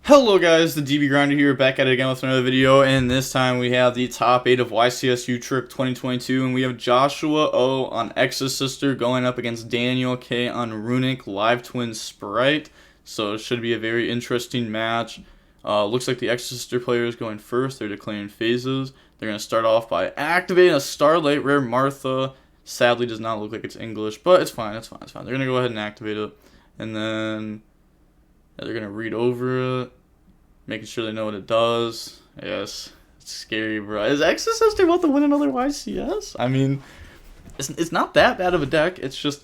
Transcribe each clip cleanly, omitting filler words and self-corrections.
Hello guys, the DB Grinder here, back at it again with another video, and this time we have the top 8 of YCS Utrecht 2022, and we have YuGiOh on Exosister going up against Daniel K on Runick Live Twin Spright, so it should be a very interesting match. Looks like the Exosister player is going first. They're declaring phases. They're going to start off by activating a Starlight Rare Martha. Sadly does not look like it's English, but it's fine, it's fine, it's fine. They're going to go ahead and activate it, and then they're going to read over it, making sure they know what it does. Yes, it's scary, bro. Is Exosister about to win another YCS? I mean, it's not that bad of a deck. It's just,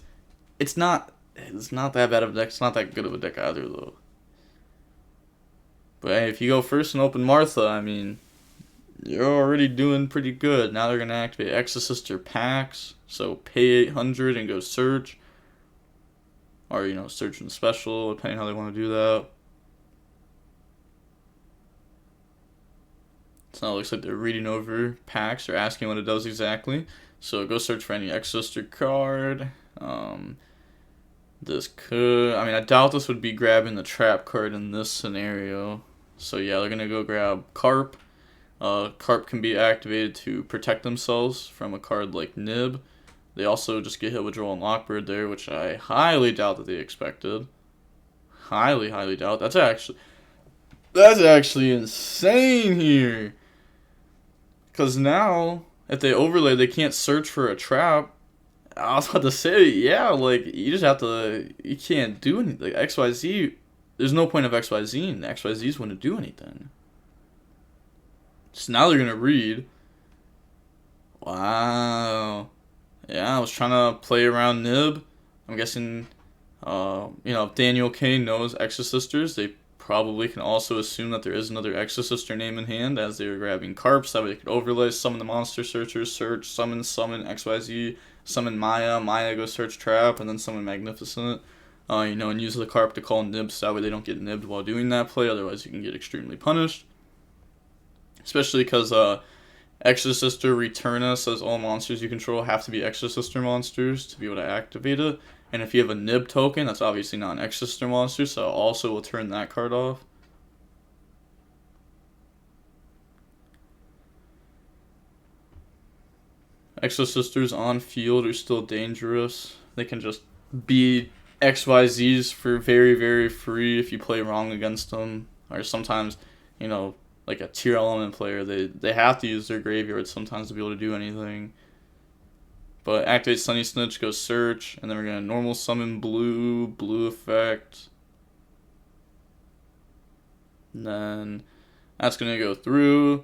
it's not that bad of a deck. It's not that good of a deck either, though. But hey, if you go first and open Martha, I mean, you're already doing pretty good. Now they're going to activate Exosister packs. So pay 800 and go search. Or, you know, search and special, depending how they want to do that. So now it looks like they're reading over packs or asking what it does exactly. So go search for any Exosister card. This could, I mean, I doubt this would be grabbing the trap card in this scenario. So yeah, they're going to go grab Carp. Carp can be activated to protect themselves from a card like Nib. They also just get hit with Duel and Lockbird there, which I highly doubt that they expected. Highly doubt. That's actually insane here. Because now, if they overlay, they can't search for a trap. I was about to say, yeah, like, you just have to, you can't do anything. Like, XYZ, there's no point of XYZing. The XYZs wouldn't do anything. So now they're going to read. Wow. Yeah, I was trying to play around Nib. I'm guessing, you know, if Daniel K knows Exosisters, they probably can also assume that there is another Exosister name in hand as they were grabbing Carps. That way they could overlay, summon the Monster Searcher, search, summon XYZ, summon Maya go search trap, and then summon Magnificent. You know, and use the Carp to call nibs, so that way they don't get nibbed while doing that play, otherwise you can get extremely punished. Especially because, Exosister Returna says all monsters you control have to be Exosister monsters to be able to activate it. And if you have a Nib token, that's obviously not an Exosister monster, so also will turn that card off. Exosisters on field are still dangerous. They can just be XYZs for very free if you play wrong against them. Or sometimes, you know, like a tier element player, they have to use their graveyard sometimes to be able to do anything. But activate Sunny Snitch, go search, and then we're gonna normal summon blue effect. And then that's gonna go through.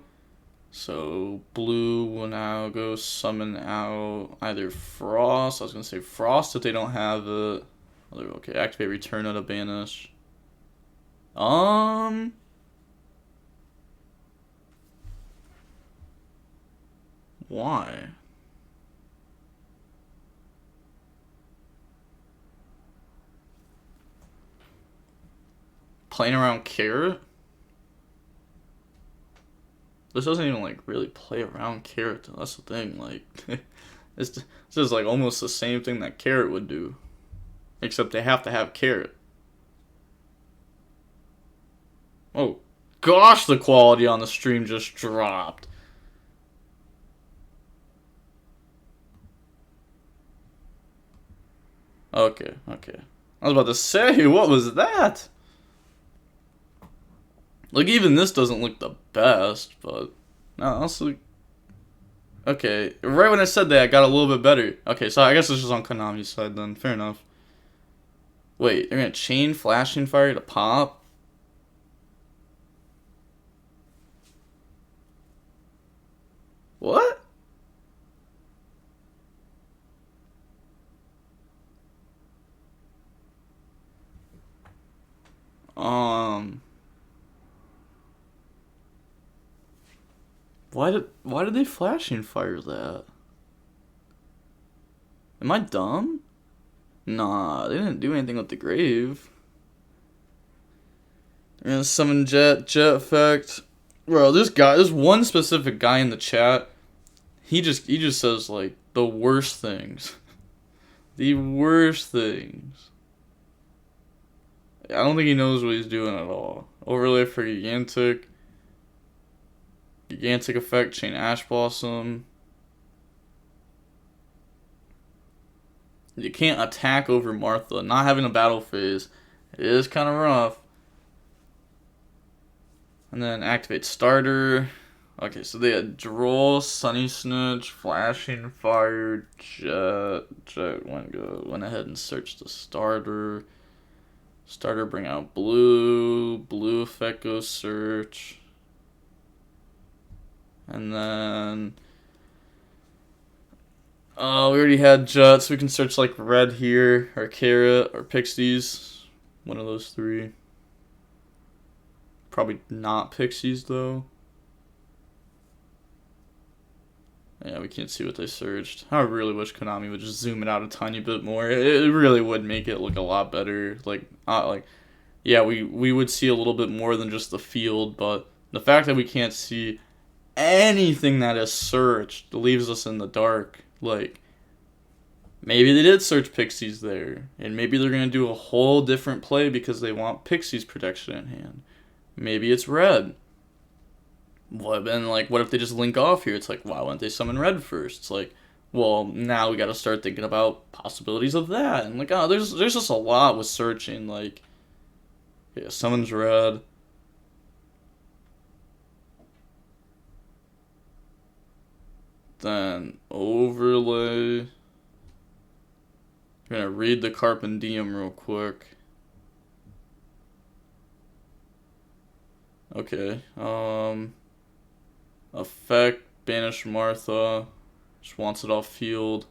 So blue will now go summon out either Frost. I was gonna say Frost if they don't have it. Okay, activate Return out of Banish. Why? Playing around Carrot? This doesn't even, like, really play around Carrot. That's the thing, like, this is, like, almost the same thing that Carrot would do. Except they have to have Carrot. Oh, gosh, the quality on the stream just dropped. Okay. I was about to say, what was that? Like, even this doesn't look the best, but no, honestly. Okay, right when I said that, I got a little bit better. Okay, so I guess this is on Konami's side then. Fair enough. Wait, they're gonna chain Flashing Fire to pop? What? Why did they Flashing Fire that? Am I dumb? Nah, they didn't do anything with the grave. They're gonna summon Jet effect. Bro, this one specific guy in the chat, he just says, like, the worst things. The worst things. I don't think he knows what he's doing at all. Overlay for Gigantic. Gigantic effect, Chain Ash Blossom. You can't attack over Martha. Not having a battle phase is kind of rough. And then activate starter. Okay, so they had Droll, Sunny Snitch, Flashing Fire, Jet went ahead and searched the starter. Starter bring out blue effect goes search. And then we already had Jet, so we can search like red here, or Carrot, or Pixies. One of those three. Probably not Pixies though. Yeah, we can't see what they searched. I really wish Konami would just zoom it out a tiny bit more. It really would make it look a lot better. Yeah, we would see a little bit more than just the field, but the fact that we can't see anything that is searched leaves us in the dark. Like, maybe they did search Pixies there, and maybe they're going to do a whole different play because they want Pixies protection in hand. Maybe it's red. What if they just link off here? It's like, why wouldn't they summon red first? It's like, well, now we got to start thinking about possibilities of that. And like, there's just a lot with searching. Like, yeah, summons red. Then overlay. I'm gonna read the Carpe Diem real quick. Okay. Effect, banish Martha. Just wants it off field.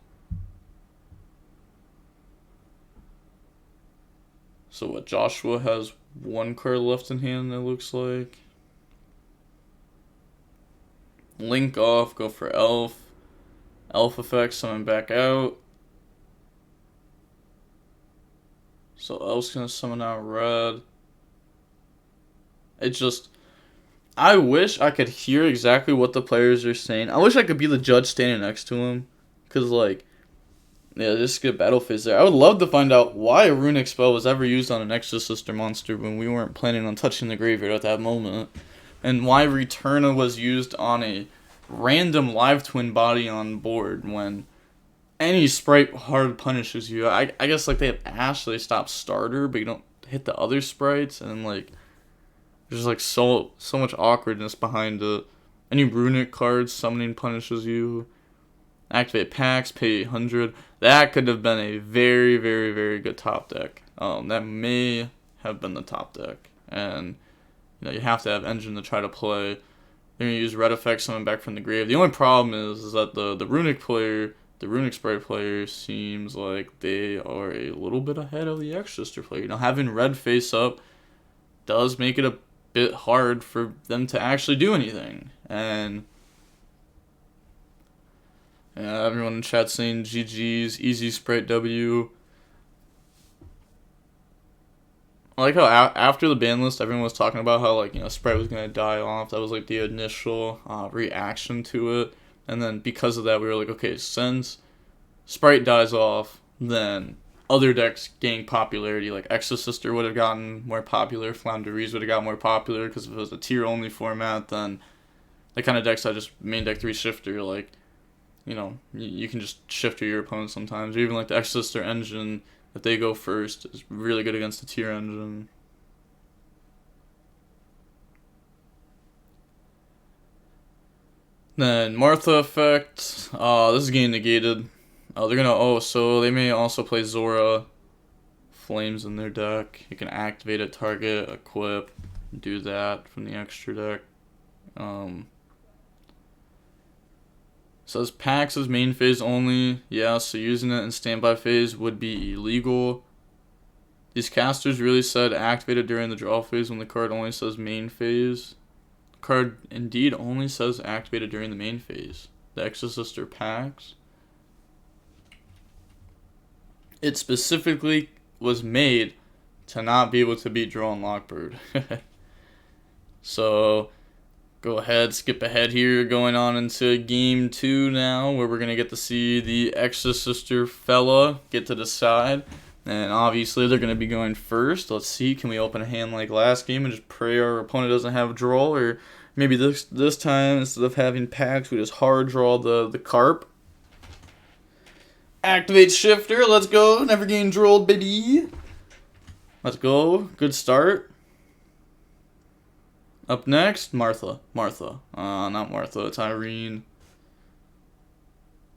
So what, Joshua has one card left in hand, it looks like. Link off, go for Elf. Elf effect, summon back out. So Elf's gonna summon out red. It's just, I wish I could hear exactly what the players are saying. I wish I could be the judge standing next to him. Because, like, yeah, just get battle phase there. I would love to find out why a Runick spell was ever used on an Exosister monster when we weren't planning on touching the graveyard at that moment. And why Returna was used on a random live twin body on board when any Spright hard punishes you. I guess, like, they have Ash, so they stop starter, but you don't hit the other Sprites, and, like, there's like so much awkwardness behind it. Any Runick cards summoning punishes you. Activate packs, pay 800. That could have been a very, very, very good top deck. That may have been the top deck. And you have to have engine to try to play. They're gonna use red effect, summon back from the grave. The only problem is that the Runick player, the Runick Spright player, seems like they are a little bit ahead of the Exosister player. Having red face up does make it a bit hard for them to actually do anything. And yeah, everyone in chat saying GG's, easy Spright W. I like how after the ban list, everyone was talking about how, like, Spright was gonna die off. That was like the initial reaction to it. And then because of that, we were like, okay, since Spright dies off, then other decks gain popularity. Like Exosister would have gotten more popular, Flounderies would have got more popular, because if it was a tier only format, then the kind of decks that just main deck 3 shifter, like, you can just shifter your opponent sometimes. Or even like the Exosister engine, if they go first, is really good against the tier engine. Then Martha effect, this is getting negated. So they may also play Zora Flames in their deck. You can activate it, target, equip, do that from the extra deck. Says packs is main phase only. Yeah, so using it in standby phase would be illegal. These casters really said activated during the draw phase when the card only says main phase. The card indeed only says activated during the main phase. The Exosister packs. It specifically was made to not be able to beat Draw and Lockbird. So go ahead, skip ahead here, going on into game 2 now, where we're going to get to see the Exosister fella get to decide. And obviously they're going to be going first. Let's see, can we open a hand like last game and just pray our opponent doesn't have a draw? Or maybe this time, instead of having packs, we just hard draw the carp. Activate shifter, let's go. Never getting drolled, baby. Let's go. Good start. Up next, Martha. Not Martha, it's Irene.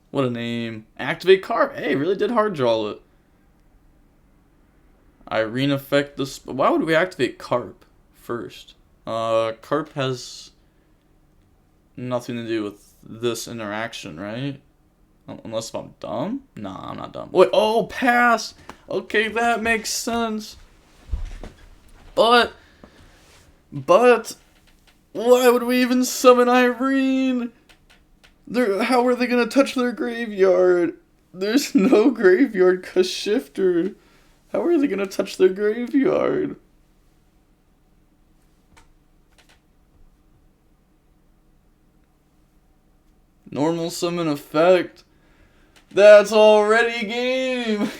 What a name. Activate carp. Hey, really did hard draw it. Irene affect this. Why would we activate carp first? Carp has nothing to do with this interaction, right? Unless if I'm dumb? Nah, I'm not dumb. Wait, oh, pass! Okay, that makes sense. But, why would we even summon Irene? How are they gonna touch their graveyard? There's no graveyard, cause shifter. How are they gonna touch their graveyard? Normal summon effect. That's already game.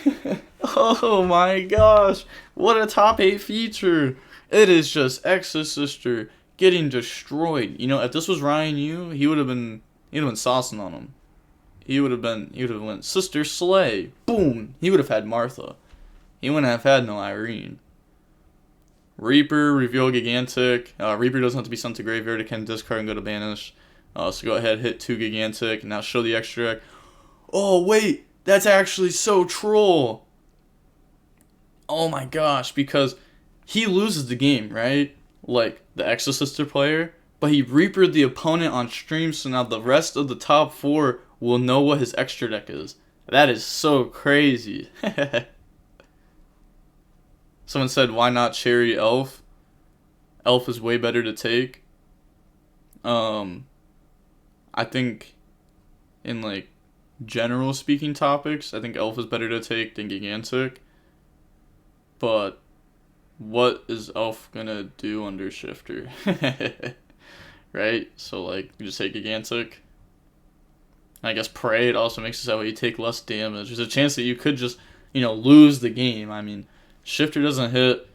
Oh my gosh. What a top 8 feature. It is just Exosister getting destroyed. You know, if this was Ryan Yu, he would have been saucing on him. He would have went Sister Slay. Boom. He would have had Martha. He wouldn't have had no Irene. Reaper, reveal Gigantic. Reaper doesn't have to be sent to graveyard. It can discard and go to banish. So go ahead, hit 2 Gigantic, and now show the extra deck. Oh, wait, that's actually so troll. Oh my gosh, because he loses the game, right? Like, the Exosister player, but he Reapered the opponent on stream, so now the rest of the top 4 will know what his extra deck is. That is so crazy. Someone said, why not Cherry Elf? Elf is way better to take. I think in like general speaking topics, I think Elf is better to take than Gigantic. But what is Elf gonna do under Shifter? Right? So like you just take Gigantic. I guess Pray, it also makes it so you take less damage. There's a chance that you could just, lose the game. I mean, Shifter doesn't hit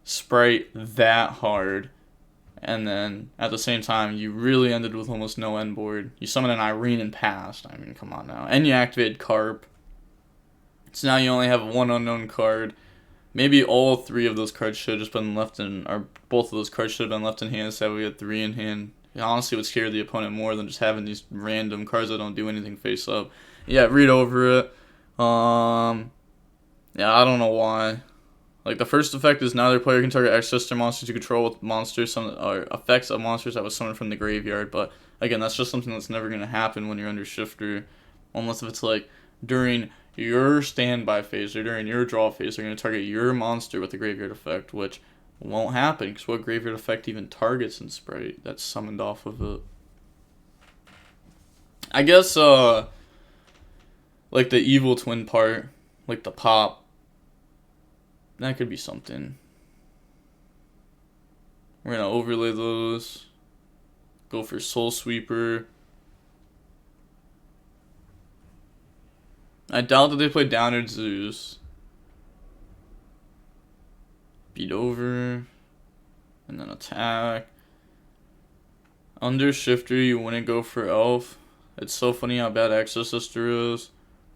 Spright that hard. And then, at the same time, you really ended with almost no end board. You summoned an Irene and passed. I mean, come on now. And you activated Carp. So now you only have 1 unknown card. Maybe all 3 of those cards should have just been left in... Or both of those cards should have been left in hand, so we had 3 in hand. It honestly would scare the opponent more than just having these random cards that don't do anything face up. Yeah, read over it. Yeah, I don't know why. Like, the first effect is neither player can target Exosister monsters you control with monsters or effects of monsters that was summoned from the graveyard. But, again, that's just something that's never going to happen when you're under Shifter. Unless if it's, like, during your standby phase or during your draw phase, they're going to target your monster with the graveyard effect, which won't happen. Because what graveyard effect even targets in Spright that's summoned off of it? I guess, like, the evil twin part, like the pop, that could be something. We're going to overlay those. Go for Soul Sweeper. I doubt that they play Downward Zeus. Beat over. And then attack. Under Shifter, you wouldn't go for Elf. It's so funny how bad Exosister is.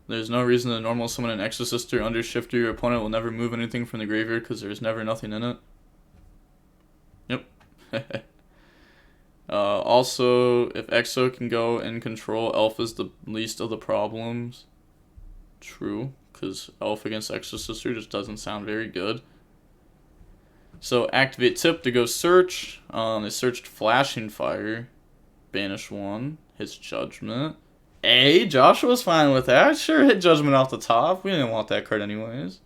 There's no reason to normal summon an Exosister under Shifter. Your opponent will never move anything from the graveyard because there's never nothing in it. Yep. Also, if Exo can go and control, Elf is the least of the problems. True, because Elf against Exosister just doesn't sound very good. So, activate tip to go search. They searched Flashing Fire. Banish 1. His Judgment. Hey, Joshua's fine with that. Sure, hit Judgment off the top. We didn't want that card anyways.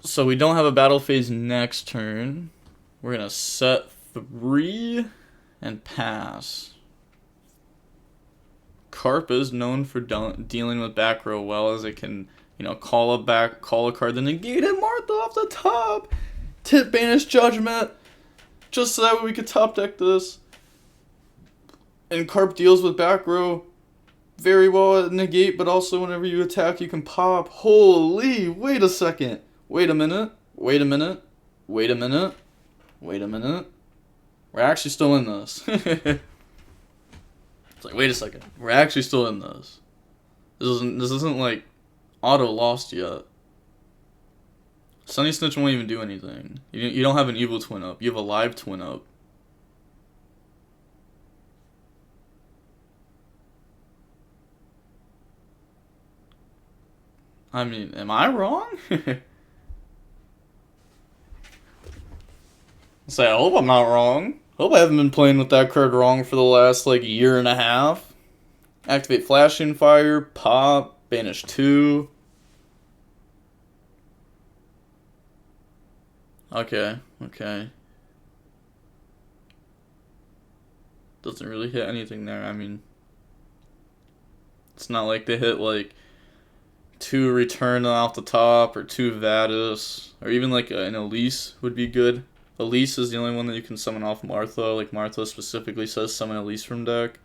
So we don't have a battle phase next turn. We're going to set 3 and pass. Carp is known for dealing with back row well, as it can, call a card, then negate it, Martha off the top. Tip Banish Judgment. Just so that we could top deck this. And Carp deals with back row very well at negate, but also whenever you attack, you can pop. Holy, wait a second. Wait a minute. Wait a minute. Wait a minute. Wait a minute. We're actually still in this. It's like, wait a second. We're actually still in this. This isn't like auto lost yet. Sunny Snitch won't even do anything. You don't have an evil twin up. You have a live twin up. I mean, am I wrong? Say, I hope I'm not wrong. Hope I haven't been playing with that card wrong for the last, like, year and a half. Activate Flashing Fire, pop, banish 2. Okay, okay. Doesn't really hit anything there, I mean. It's not like they hit, like, 2 Return off the top, or 2 Vadis, or even, like, an Elise would be good. Elise is the only one that you can summon off Martha. Like, Martha specifically says summon Elise from deck.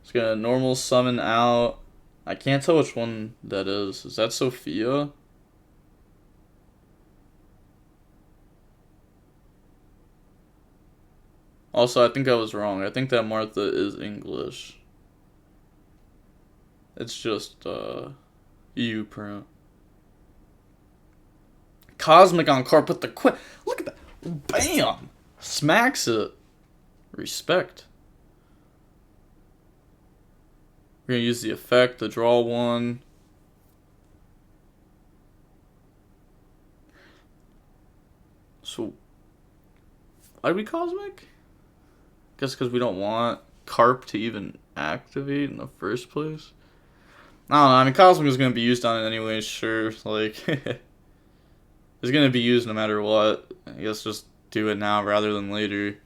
It's gonna normal summon out. I can't tell which one that is. Is that Sophia? Also, I think I was wrong. I think that Martha is English. It's just, EU print. Cosmic on Carp with the quick. Look at that. Bam! Smacks it. Respect. We're gonna use the effect to draw one. So, why we Cosmic? Guess because we don't want Carp to even activate in the first place. I don't know. I mean, Cosmic is gonna be used on it anyway. Sure, like. It's going to be used no matter what. I guess just do it now rather than later.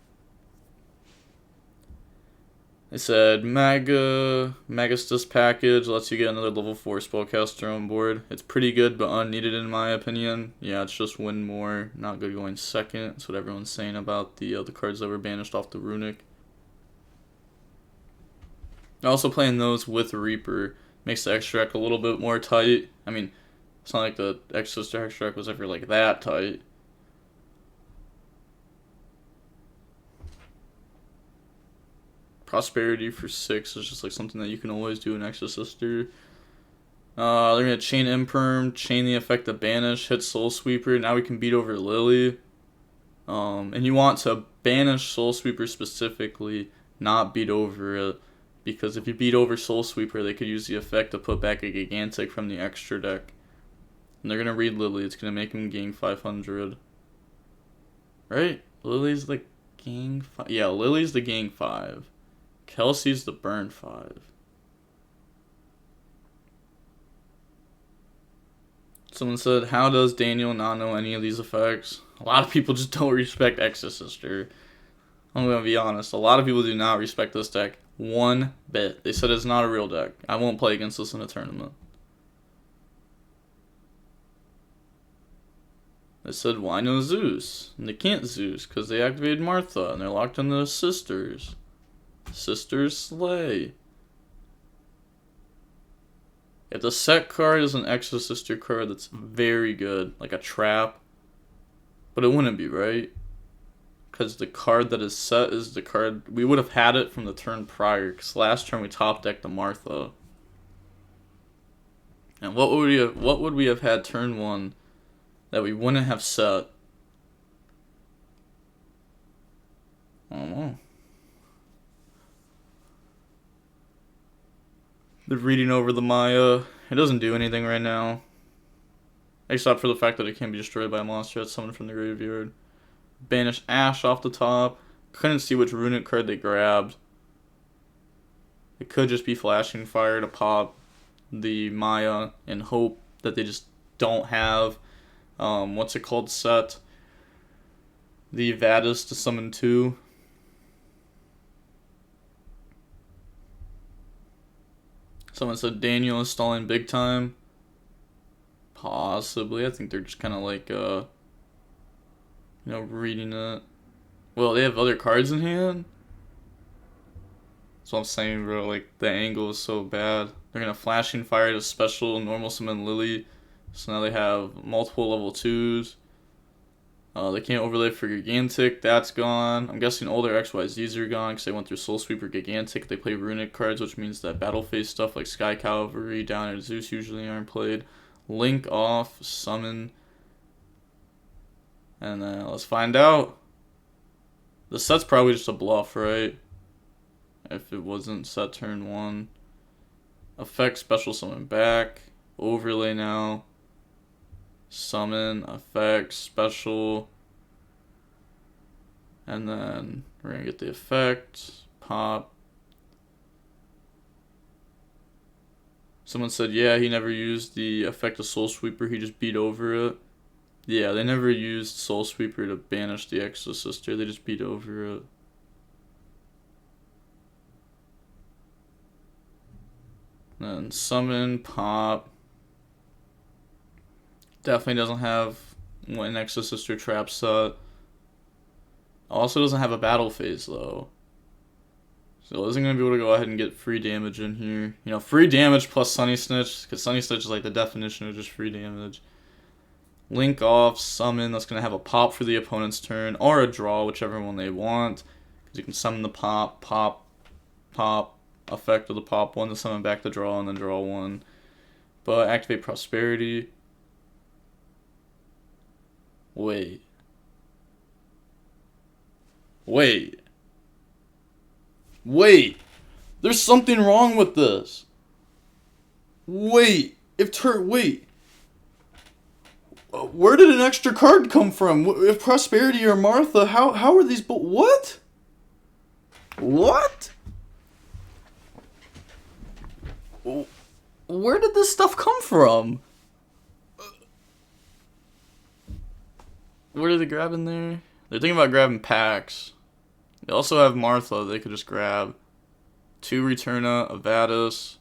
It said Magistus package lets you get another level 4 spellcaster on board. It's pretty good but unneeded in my opinion. Yeah, it's just win more. Not good going second. That's what everyone's saying about the cards that were banished off the Runick. Also playing those with Reaper makes the extract a little bit more tight. I mean, it's not like the Exosister extract was ever like that tight. Prosperity for 6 is just like something that you can always do in Exosister. They're gonna chain Imperm, chain the effect of Banish, hit Soul Sweeper. Now we can beat over Lily. And you want to banish Soul Sweeper specifically, not beat over it. Because if you beat over Soul Sweeper, they could use the effect to put back a Gigantic from the extra deck. And they're going to read Lily. It's going to make him gain 500. Right? Lily's the gain 5. Yeah, Lily's the gain 5. Kelsey's the burn 5. Someone said, how does Daniel not know any of these effects? A lot of people just don't respect Exosister. I'm going to be honest. A lot of people do not respect this deck one bit. They said it's not a real deck. I won't play against this in a tournament. They said, why no Zeus? And they can't Zeus because they activated Martha and they're locked into the sisters. Sisters slay. If the set card is an Exosister card that's very good, like a trap, but it wouldn't be, right? Because the card that is set is the card, we would have had it from the turn prior, because last turn we top decked the Martha. And what would we have had turn 1 that we wouldn't have set? I don't know. They're reading over the Maya. It doesn't do anything right now. Except for the fact that it can be destroyed by a monster that's summoned from the graveyard. Banish Ash off the top. Couldn't see which Runick card they grabbed. It could just be Flashing Fire to pop the Maya and hope that they just don't have what's it called set. The Vadis to summon 2. Someone said Daniel is stalling big time. Possibly. I think they're just kind of like, reading it. Well, they have other cards in hand? That's what I'm saying, bro. Like, the angle is so bad. They're gonna Flashing Fire to special normal summon Lily. So now they have multiple level 2s. They can't overlay for Gigantic. That's gone. I'm guessing all their XYZs are gone because they went through Soul Sweeper Gigantic. They play Runick cards, which means that battle phase stuff like Sky Cavalry, Down and Zeus usually aren't played. Link off, summon. And then let's find out. The set's probably just a bluff, right? If it wasn't set turn 1. Effect, special summon back. Overlay now. Summon, effect, special. And then we're going to get the effect. Pop. Someone said, yeah, he never used the effect of Soul Sweeper. He just beat over it. Yeah, they never used Soul Sweeper to banish the Exosister. They just beat over it. Then summon, pop. Definitely doesn't have an Exosister trap set. Also doesn't have a battle phase though. So isn't going to be able to go ahead and get free damage in here. You know, free damage plus Sunny Snitch, because Sunny Snitch is like the definition of just free damage. Link off, summon, that's going to have a pop for the opponent's turn, or a draw, whichever one they want. Because you can summon the pop, effect of the pop one to summon back the draw, and then draw one. But activate Prosperity. Wait. There's something wrong with this. Where did an extra card come from? If Prosperity or Martha, how are these what? Where did this stuff come from? What are they grabbing there? They're thinking about grabbing packs. They also have Martha they could just grab. 2 Returna, a Vadis.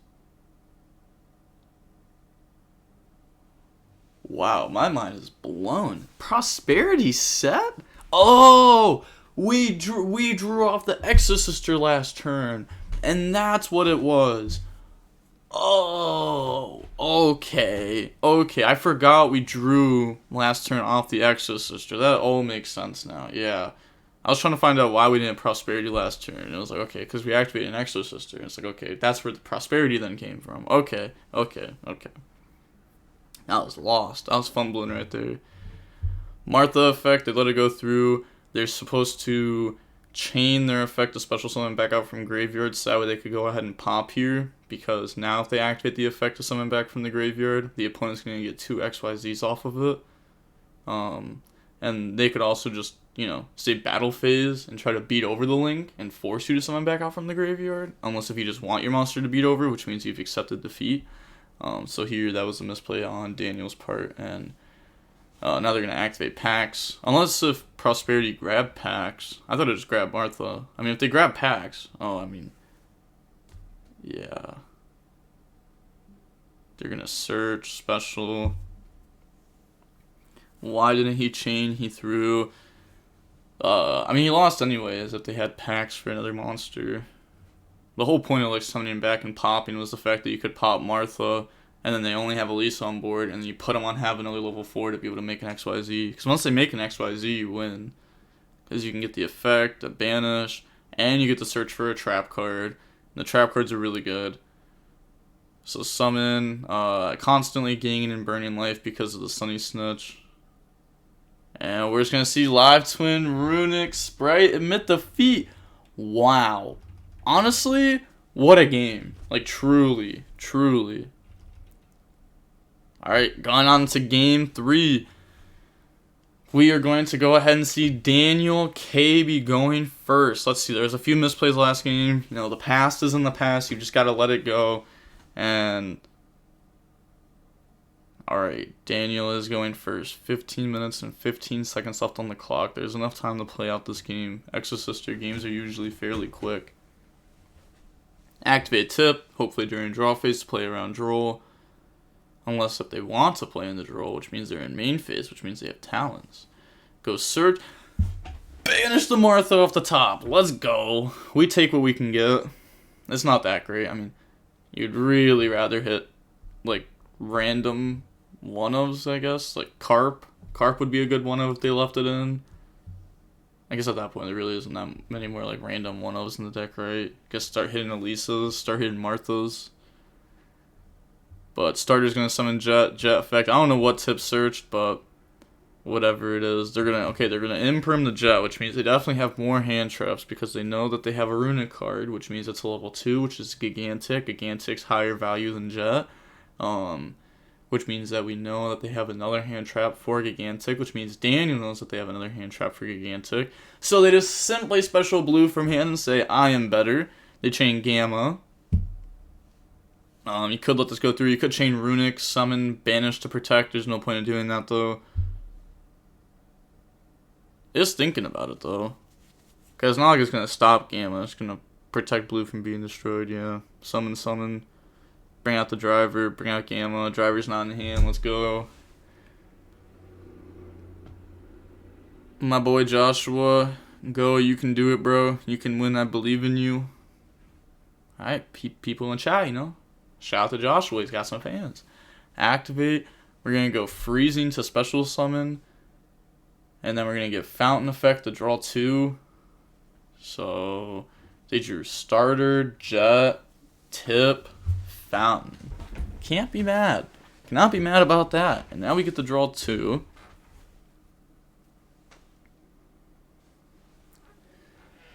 Wow, my mind is blown. Prosperity set? Oh! We drew off the Exosister last turn. And that's what it was. Oh, okay. I forgot we drew last turn off the Exosister. That all makes sense now. Yeah. I was trying to find out why we didn't Prosperity last turn. And it was like, okay, because we activated an Exosister. And it's like, okay, that's where the Prosperity then came from. Okay. I was lost. I was fumbling right there. Martha effect, they let it go through. They're supposed to chain their effect to special summon back out from graveyard, so that way they could go ahead and pop here, because now if they activate the effect to summon back from the graveyard, the opponent's going to get 2 XYZs off of it. And they could also just, you know, stay battle phase and try to beat over the Link and force you to summon back out from the graveyard, unless if you just want your monster to beat over, which means you've accepted defeat. So here, that was a misplay on Daniel's part, and now they're going to activate packs. Unless if Prosperity grabbed packs. I thought it just grabbed Martha. I mean, if they grab packs, yeah. They're going to search, special. Why didn't he chain? He threw. He lost anyways if they had packs for another monster. The whole point of like summoning back and popping was the fact that you could pop Martha, and then they only have Elise on board, and you put them on have another level 4 to be able to make an XYZ. Because once they make an XYZ, you win. Because you can get the effect, a banish, and you get to search for a trap card. And the trap cards are really good. So summon, constantly gaining and burning life because of the Sunny Snitch. And we're just going to see Live Twin, Runick, Spright admit defeat. Wow. Honestly, what a game. Like, truly. Alright, going on to game 3. We are going to go ahead and see Daniel K be going first. Let's see, there's a few misplays last game. You know, the past is in the past. You just got to let it go. And alright, Daniel is going first. 15 minutes and 15 seconds left on the clock. There's enough time to play out this game. Exosister games are usually fairly quick. Activate tip, hopefully during draw phase to play around draw. Unless if they want to play in the draw, which means they're in main phase, which means they have talents. Go search. Banish the Martha off the top. Let's go. We take what we can get. It's not that great. I mean, you'd really rather hit like random one-ofs, I guess. Like Carp. Carp would be a good one-of if they left it in. I guess at that point there really isn't that many more like random one-ofs in the deck, right? I guess start hitting Elisas, start hitting Marthas. But starter's gonna summon Jet effect. I don't know what tip searched, but whatever it is, they're gonna imperm the Jet, which means they definitely have more hand traps because they know that they have a Runick card, which means it's a level 2, which is Gigantic. Gigantic's higher value than Jet. Which means that we know that they have another hand trap for Gigantic, which means Daniel knows that they have another hand trap for Gigantic. So they just simply special blue from hand and say, I am better. They chain Gamma. You could let this go through. You could chain Runick, summon, banish to protect. There's no point in doing that, though. Just thinking about it, though. Because it's not like it's going to stop Gamma. It's going to protect blue from being destroyed, yeah. Summon. Bring out the driver, bring out Gamma. Driver's not in hand, let's go. My boy Joshua, go, you can do it, bro. You can win, I believe in you. Alright, people in chat, you know. Shout out to Joshua, he's got some fans. Activate, we're going to go freezing to special summon. And then we're going to get Fountain Effect to draw 2. So, they drew Starter, Jet, Tip, Fountain. Can't be mad. Cannot be mad about that. And now we get to draw 2.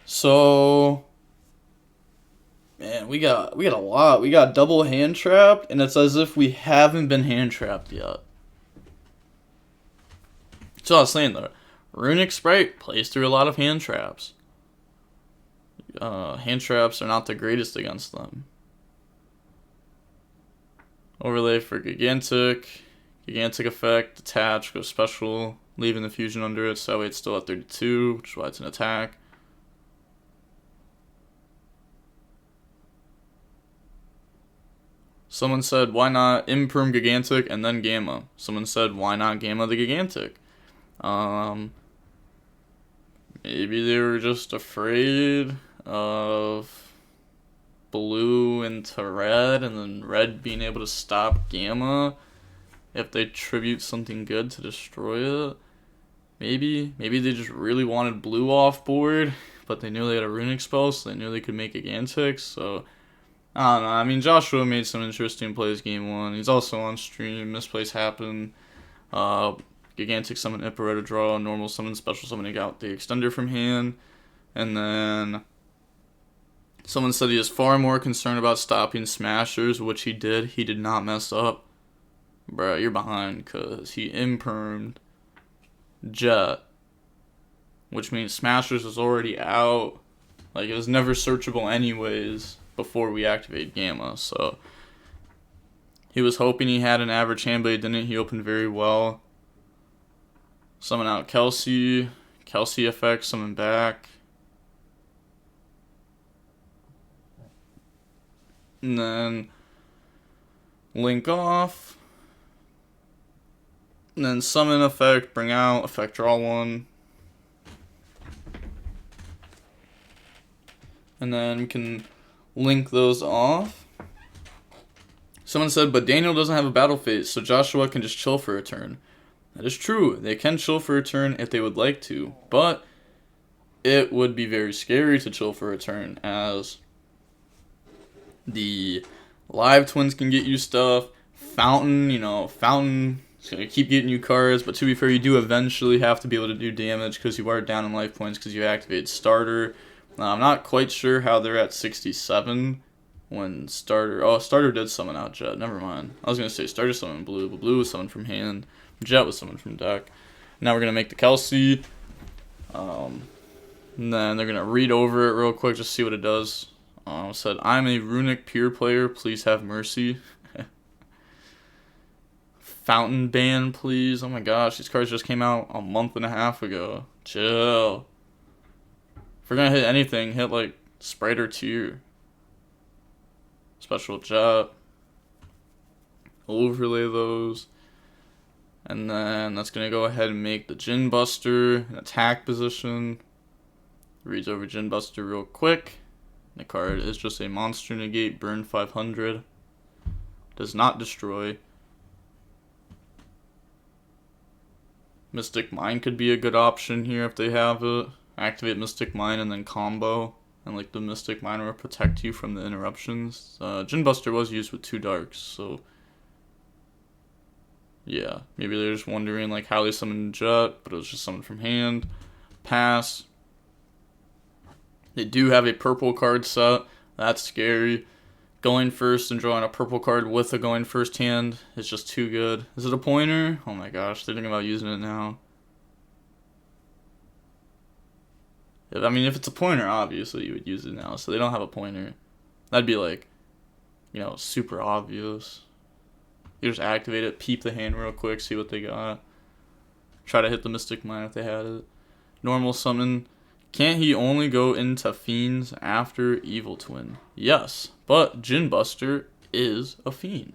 So, man, we got a lot. We got double hand trapped, and it's as if we haven't been hand trapped yet. So I was saying though, Runick Spright plays through a lot of hand traps. Hand traps are not the greatest against them. Overlay for Gigantic effect, attach, go special, leaving the fusion under it, so that way it's still at 32, which is why it's an attack. Someone said, why not imperm Gigantic and then Gamma? Someone said, why not Gamma the Gigantic? Maybe they were just afraid of blue into red, and then red being able to stop Gamma if they tribute something good to destroy it. Maybe they just really wanted blue off board, but they knew they had a Runick spell, so they knew they could make Gigantic. So I don't know. I mean, Joshua made some interesting plays game 1. He's also on stream. Misplays happen. Gigantic summon Ipera to draw, normal summon, special summoning out the extender from hand. And then someone said he is far more concerned about stopping smashers, which he did. He did not mess up. Bruh, you're behind because he impermed Jet, which means smashers was already out. Like, it was never searchable anyways before we activate Gamma. So he was hoping he had an average hand, but he didn't. He opened very well. Summon out Kelsey effect, summon back. And then link off. And then summon effect, bring out, effect draw 1. And then we can link those off. Someone said, but Daniel doesn't have a battle phase, so Joshua can just chill for a turn. That is true. They can chill for a turn if they would like to, but it would be very scary to chill for a turn, as the live twins can get you stuff. Fountain, Fountain's going to keep getting you cards, but to be fair, you do eventually have to be able to do damage because you are down in life points because you activate Starter. I'm not quite sure how they're at 67 when Starter... Oh, Starter did summon out Jet. Never mind. I was going to say Starter summoned Blue, but Blue was summoned from hand. Jet was summoned from deck. Now we're going to make the Kelsey. And then they're going to read over it real quick, just see what it does. Said, I'm a Runick Pure player. Please have mercy. Fountain ban, please. Oh my gosh, these cards just came out a month and a half ago. Chill. If we're going to hit anything, hit like Spright or Tier. Special Jet. Overlay those. And then that's going to go ahead and make the Djinn Buster an attack position. Reads over Djinn Buster real quick. The card is just a monster negate, burn 500. Does not destroy. Mystic Mine could be a good option here if they have it. Activate Mystic Mine and then combo. And like the Mystic Mine will protect you from the interruptions. Djinn Buster was used with 2 darks, so yeah. Maybe they're just wondering like how they summoned Jet, but it was just summoned from hand. Pass. They do have a purple card set. That's scary. Going first and drawing a purple card with a going first hand is just too good. Is it a pointer? Oh my gosh, they're thinking about using it now. I mean, if it's a pointer, obviously you would use it now. So they don't have a pointer. That'd be like, you know, super obvious. You just activate it, peep the hand real quick, see what they got. Try to hit the Mystic Mine if they had it. Normal summon. Can't he only go into Fiends after Evil Twin? Yes, but Djinn Buster is a Fiend.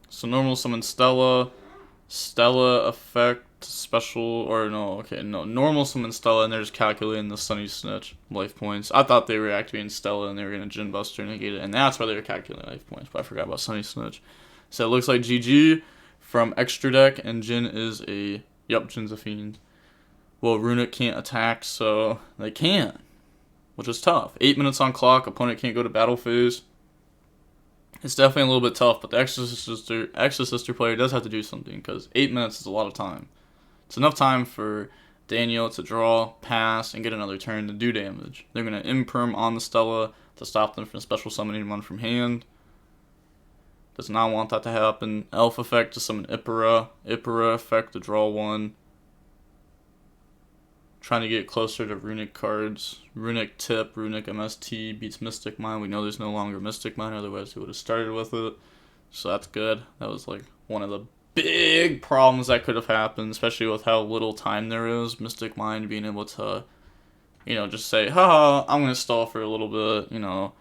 So normal summon Stella. Stella effect special, or no, okay, no. Normal summon Stella and they're just calculating the Sunny Snitch life points. I thought they were activating Stella and they were going to Djinn Buster negate it, and that's why they were calculating life points, but I forgot about Sunny Snitch. So it looks like GG from extra deck, and Djinn is a... Yep, Jinn's a Fiend. Well, Runick can't attack, so they can't, which is tough. 8 minutes on clock, opponent can't go to battle phase. It's definitely a little bit tough, but the Exosister player does have to do something, because 8 minutes is a lot of time. It's enough time for Daniel to draw, pass, and get another turn to do damage. They're going to imperm on the Stella to stop them from special summoning one from hand. Does not want that to happen. Elf effect to summon Ipera. Ipera effect to draw 1. Trying to get closer to Runick cards. Runick Tip, Runick MST beats Mystic Mine. We know there's no longer Mystic Mine, otherwise we would have started with it. So that's good. That was like one of the big problems that could have happened, especially with how little time there is. Mystic Mine being able to, you know, just say, haha, I'm going to stall for a little bit, you know.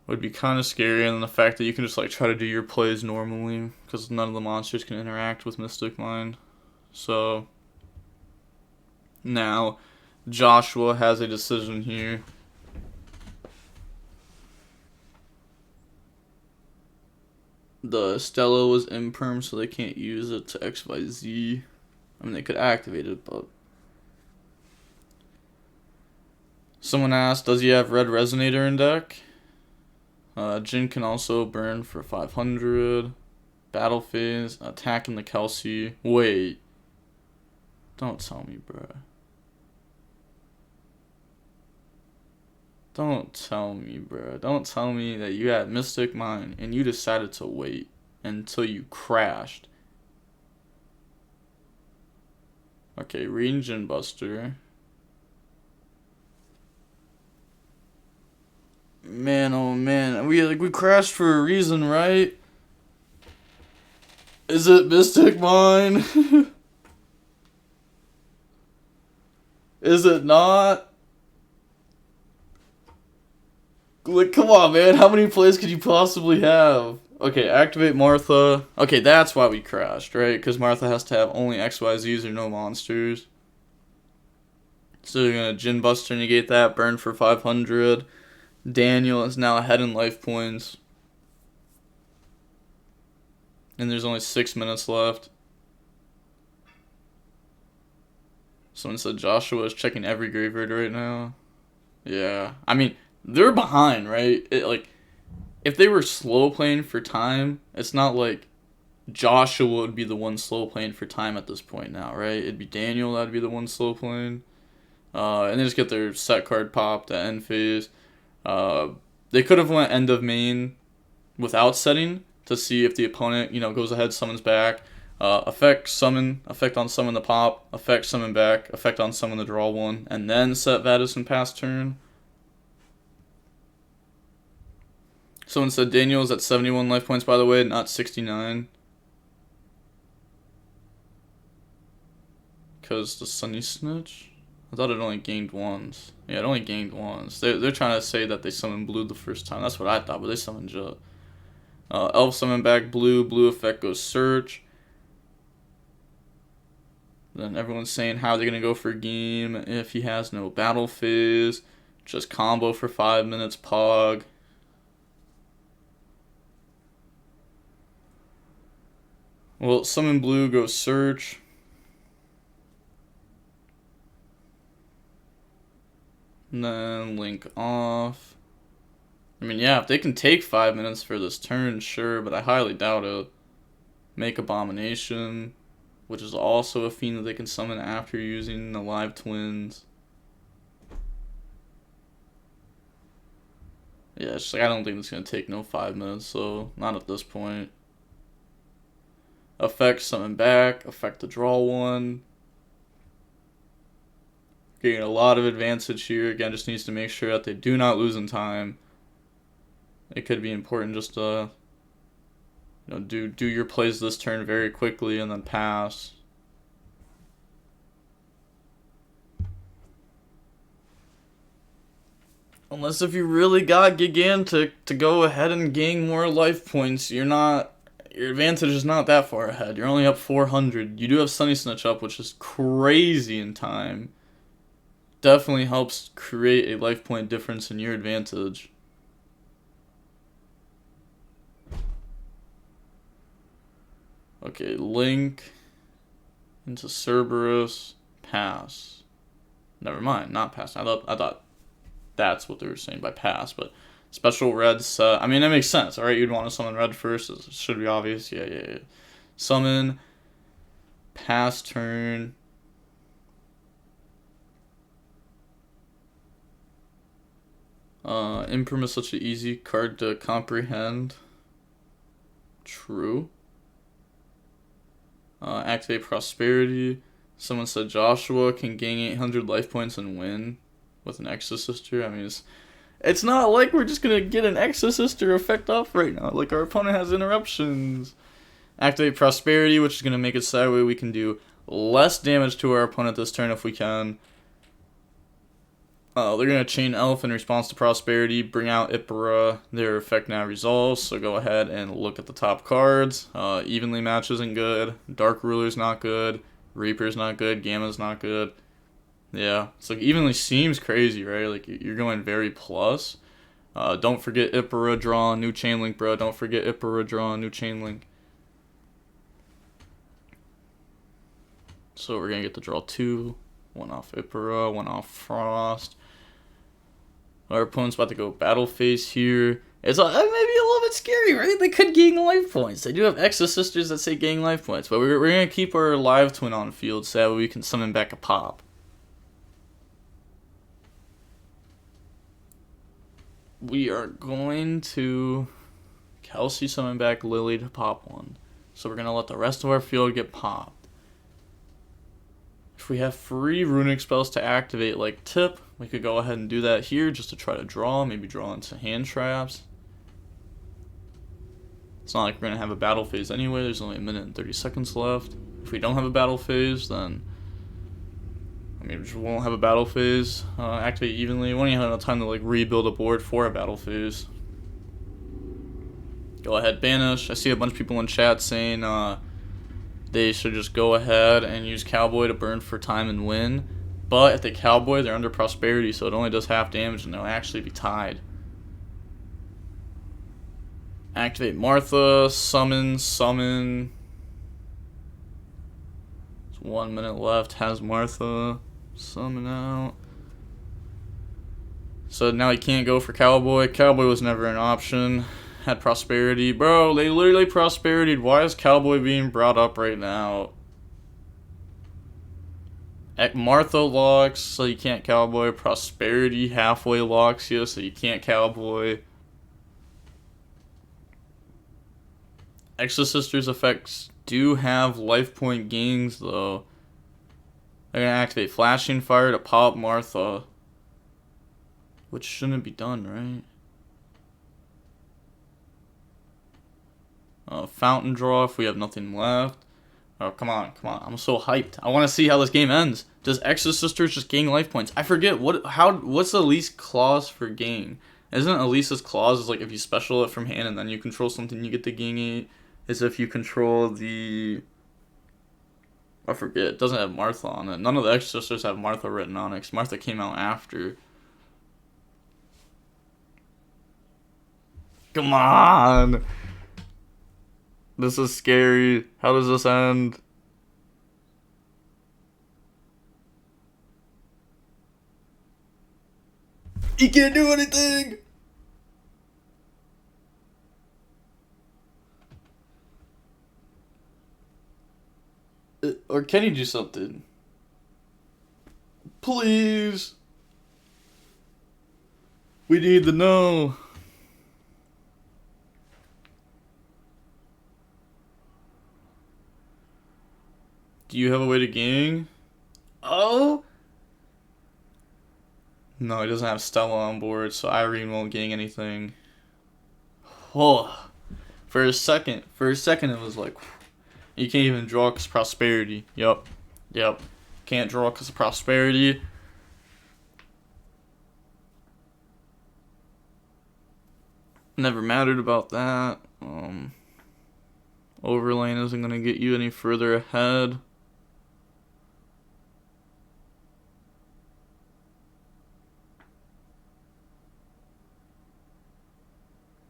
Would be kind of scary, and the fact that you can just like try to do your plays normally because none of the monsters can interact with Mystic Mine. So now Joshua has a decision here. The Stella was imperm, so they can't use it to XYZ. I mean, they could activate it, but someone asked, does he have Red Resonator in deck? Djinn can also burn for 500. Battle phase. Attack in the Kelsey. Wait. Don't tell me, bruh. Don't tell me, bruh. Don't tell me that you had Mystic Mine and you decided to wait until you crashed. Okay, Djinn Buster. Man, oh man, we crashed for a reason, right? Is it Mystic Mine? Is it not? Like, come on, man. How many plays could you possibly have? Okay, activate Martha. Okay, that's why we crashed, right? Because Martha has to have only XYZs or no monsters. So you're gonna Djinn Buster negate that, burn for 500. Daniel is now ahead in life points. And there's only 6 minutes left. Someone said Joshua is checking every graveyard right now. Yeah. I mean, they're behind, right? Like, if they were slow playing for time, it's not like Joshua would be the one slow playing for time at this point now, right? It'd be Daniel that'd be the one slow playing. And they just get their set card popped at end phase. They could have went end of main without setting to see if the opponent, you know, goes ahead, summons back. Effect, summon, effect on summon the pop, effect, summon back, effect on summon the draw 1, and then set Vadis and pass turn. Someone said Daniel is at 71 life points, by the way, not 69. Because the Sunny Snitch? I thought it only gained once. Yeah, it only gained once. They're trying to say that they summoned blue the first time. That's what I thought, but they summoned Jet. Elf summon back blue. Blue effect goes search. Then everyone's saying how they're going to go for game if he has no battle phase. Just combo for 5 minutes, Pog. Well, summon blue, go search. And then link off. I mean, yeah, if they can take 5 minutes for this turn, sure, but I highly doubt it. Make Abomination, which is also a fiend that they can summon after using the live twins. Yeah, it's just like, I don't think it's going to take no 5 minutes, so not at this point. Effect, summon back, effect to draw one. Getting a lot of advantage here. Again, just needs to make sure that they do not lose in time. It could be important just to, you know, do your plays this turn very quickly and then pass. Unless if you really got Gigantic to go ahead and gain more life points, your advantage is not that far ahead. You're only up 400. You do have Sunny Snitch up, which is crazy in time. Definitely helps create a life point difference in your advantage. Okay, Link into Cerberus, pass. Never mind, not pass. I thought that's what they were saying by pass, but special red set. I mean, that makes sense, alright? You'd want to summon red first. It should be obvious. Yeah. Summon, pass turn. Imperm is such an easy card to comprehend. True. Activate Prosperity. Someone said Joshua can gain 800 life points and win with an Exosister. I mean, it's not like we're just going to get an Exosister effect off right now. Like, our opponent has interruptions. Activate Prosperity, which is going to make it so that way we can do less damage to our opponent this turn if we can. They're going to chain Elf in response to Prosperity, bring out Ipera. Their effect now resolves, so go ahead and look at the top cards. Evenly Match isn't good. Dark Ruler's not good. Reaper's not good. Gamma's not good. Yeah, it's like Evenly seems crazy, right? Like, you're going very plus. Don't forget Ipera, draw a new Chain Link, bro. Don't forget Ipera, draw a new Chain Link. So we're going to get to draw 2. One off Ipera, one off Frost. Our opponent's about to go battle phase here. It's maybe a little bit scary, right? They could gain life points. They do have Exosisters that say gain life points, but we're going to keep our live twin on field so that we can summon back a pop. We are going to Kelsey summon back Lily to pop one. So we're going to let the rest of our field get popped. If we have free Runick spells to activate like Tip, we could go ahead and do that here just to try to draw, maybe draw into hand traps. It's not like we're going to have a battle phase anyway, there's only 1 minute and 30 seconds left. If we don't have a battle phase, then I mean, we just won't have a battle phase. Activate evenly. We won't even have enough time to like rebuild a board for a battle phase. Go ahead, banish. I see a bunch of people in chat saying they should just go ahead and use Cowboy to burn for time and win. But if they Cowboy, they're under Prosperity, so it only does half damage and they'll actually be tied. Activate Martha, summon. There's 1 minute left, has Martha, summon out. So now he can't go for Cowboy. Cowboy was never an option. Had Prosperity. Bro, they literally Prosperity'd. Why is Cowboy being brought up right now? Martha locks, so you can't Cowboy. Prosperity halfway locks you, so you can't Cowboy. Exosister's effects do have life point gains, though. They're going to activate Flashing Fire to pop Martha. Which shouldn't be done, right? Fountain Draw if we have nothing left. Oh, come on. I'm so hyped. I want to see how this game ends. Does Exosisters just gain life points? I forget, what's the least clause for gain? Isn't Elisa's clause is like if you special it from hand and then you control something, you get to gain 8? Is if you control the I forget. It doesn't have Martha on it. None of the Exosisters have Martha written on it, because Martha came out after. Come on! This is scary. How does this end? He can't do anything! Or can he do something? Please! We need to know. Do you have a way to gang? Oh! No, he doesn't have Stella on board, so Irene won't gang anything. Oh, for a second it was like, you can't even draw because prosperity. Yep. Can't draw because of prosperity. Never mattered about that. Overlane isn't going to get you any further ahead.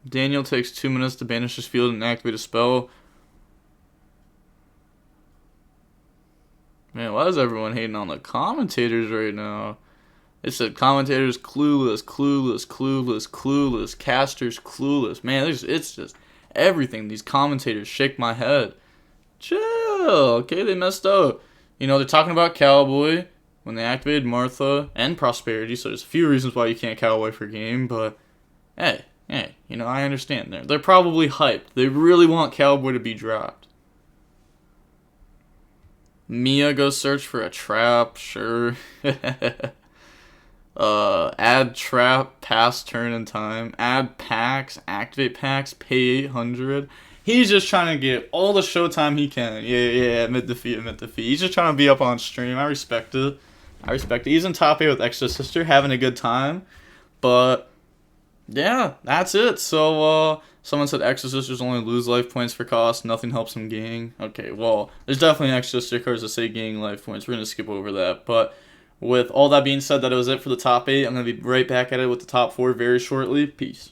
Daniel takes 2 minutes to banish his field and activate a spell. Man, why is everyone hating on the commentators right now? It said commentators clueless, casters clueless. Man, it's just everything. These commentators shake my head. Chill, okay, they messed up. You know, they're talking about Cowboy when they activated Martha and Prosperity, so there's a few reasons why you can't Cowboy for game, but hey, you know, I understand. They're probably hyped. They really want Cowboy to be dropped. Mia goes search for a trap, sure. Add trap, pass turn and time. Add packs, activate packs, pay 800. He's just trying to get all the showtime he can. Yeah, admit defeat. He's just trying to be up on stream. I respect it. He's in top 8 with Exosister, having a good time. But yeah, that's it. So, someone said Exosisters only lose life points for cost. Nothing helps them gang. Okay, well, there's definitely Exosister cards that say gang life points. We're going to skip over that. But with all that being said, that was it for the top 8. I'm going to be right back at it with the top 4 very shortly. Peace.